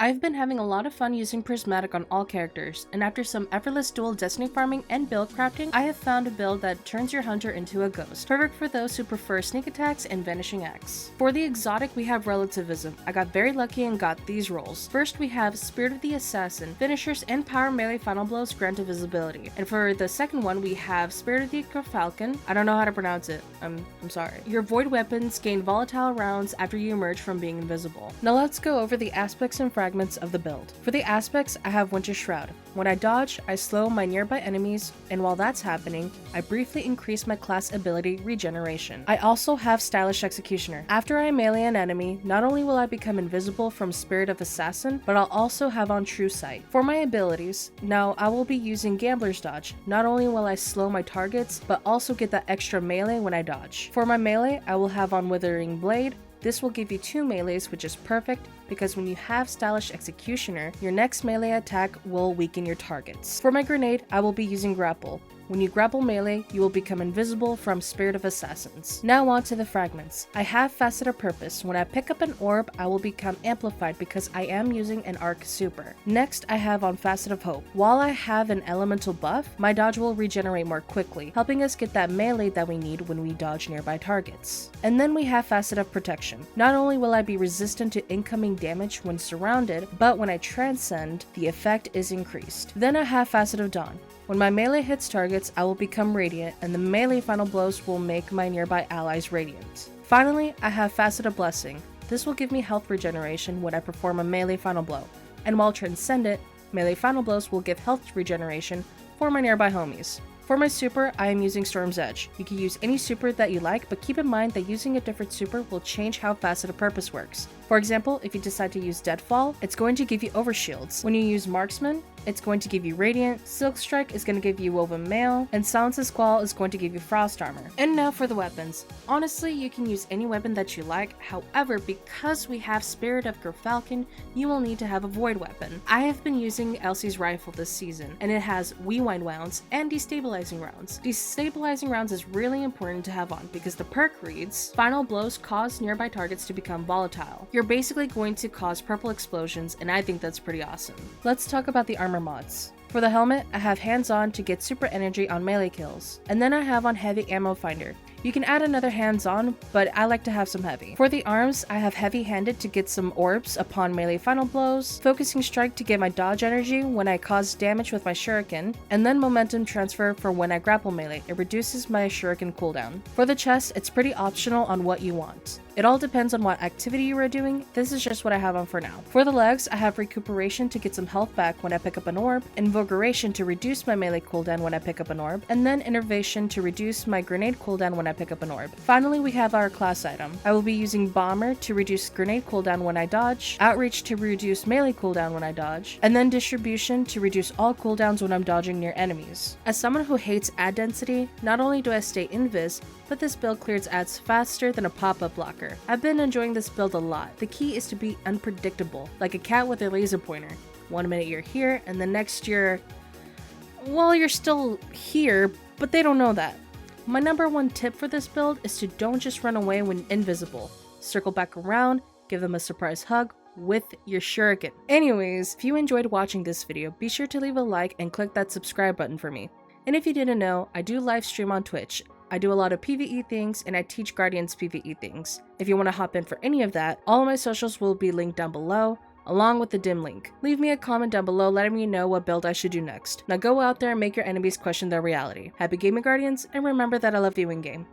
I've been having a lot of fun using Prismatic on all characters, and after some effortless dual destiny farming and build crafting, I have found a build that turns your hunter into a ghost, perfect for those who prefer sneak attacks and vanishing axe. For the exotic, we have relativism. I got very lucky and got these rolls. First, we have Spirit of the Assassin. Finishers and power melee final blows grant invisibility. And for the second one, we have Spirit of the Falcon. I don't know how to pronounce it. I'm sorry. Your void weapons gain volatile rounds after you emerge from being invisible. Now let's go over the aspects and fragments of the build. For the aspects, I have Winter Shroud. When I dodge, I slow my nearby enemies, and while that's happening, I briefly increase my class ability Regeneration. I also have Stylish Executioner. After I melee an enemy, not only will I become invisible from Spirit of Assassin, but I'll also have on True Sight. For my abilities, now I will be using Gambler's Dodge. Not only will I slow my targets, but also get that extra melee when I dodge. For my melee, I will have on Withering Blade. This will give you 2 melees, which is perfect because when you have Stylish Executioner, your next melee attack will weaken your targets. For my grenade, I will be using Grapple. When you grapple melee, you will become invisible from Spirit of Assassins. Now on to the fragments. I have Faceted Purpose. When I pick up an orb, I will become amplified because I am using an arc super. Next, I have on Facet of Hope. While I have an elemental buff, my dodge will regenerate more quickly, helping us get that melee that we need when we dodge nearby targets. And then we have Facet of Protection. Not only will I be resistant to incoming damage when surrounded, but when I transcend, the effect is increased. Then I have Facet of Dawn. When my melee hits targets, I will become radiant, and the melee final blows will make my nearby allies radiant. Finally, I have Facet of Blessing. This will give me health regeneration when I perform a melee final blow, and while Transcendent, melee final blows will give health regeneration for my nearby homies. For my super, I am using Storm's Edge. You can use any super that you like, but keep in mind that using a different super will change how Facet of Purpose works. For example, if you decide to use Deadfall, it's going to give you Overshields. When you use Marksman, it's going to give you Radiant, Silk Strike is going to give you Woven Mail, and Silence's Squall is going to give you Frost Armor. And now for the weapons. Honestly, you can use any weapon that you like, however, because we have Spirit of Gerfalcon, you will need to have a Void weapon. I have been using Elsie's Rifle this season, and it has Rewind rounds and Destabilizing rounds. Destabilizing rounds is really important to have on because the perk reads, Final blows cause nearby targets to become volatile. You're basically going to cause purple explosions, and I think that's pretty awesome. Let's talk about the armor mods. For the helmet, I have hands-on to get super energy on melee kills, and then I have on heavy ammo finder. You can add another hands-on, but I like to have some heavy. For the arms, I have heavy-handed to get some orbs upon melee final blows, focusing strike to get my dodge energy when I cause damage with my shuriken, and then momentum transfer for when I grapple melee. It reduces my shuriken cooldown. For the chest, it's pretty optional on what you want. It all depends on what activity you are doing. This is just what I have on for now. For the legs, I have recuperation to get some health back when I pick up an orb, invigoration to reduce my melee cooldown when I pick up an orb, and then innervation to reduce my grenade cooldown when I pick up an orb. Finally, we have our class item. I will be using Bomber to reduce grenade cooldown when I dodge, Outreach to reduce melee cooldown when I dodge, and then Distribution to reduce all cooldowns when I'm dodging near enemies. As someone who hates ad density, not only do I stay invis, but this build clears ads faster than a pop-up blocker. I've been enjoying this build a lot. The key is to be unpredictable, like a cat with a laser pointer. 1 minute you're here, and the next you're still here, but they don't know that. My number 1 tip for this build is to don't just run away when invisible. Circle back around, give them a surprise hug with your shuriken. Anyways, if you enjoyed watching this video, be sure to leave a like and click that subscribe button for me. And if you didn't know, I do live stream on Twitch. I do a lot of PvE things, and I teach Guardians PvE things. If you want to hop in for any of that, all of my socials will be linked down below, along with the dim link. Leave me a comment down below letting me know what build I should do next. Now go out there and make your enemies question their reality. Happy gaming, Guardians, and remember that I love you in-game.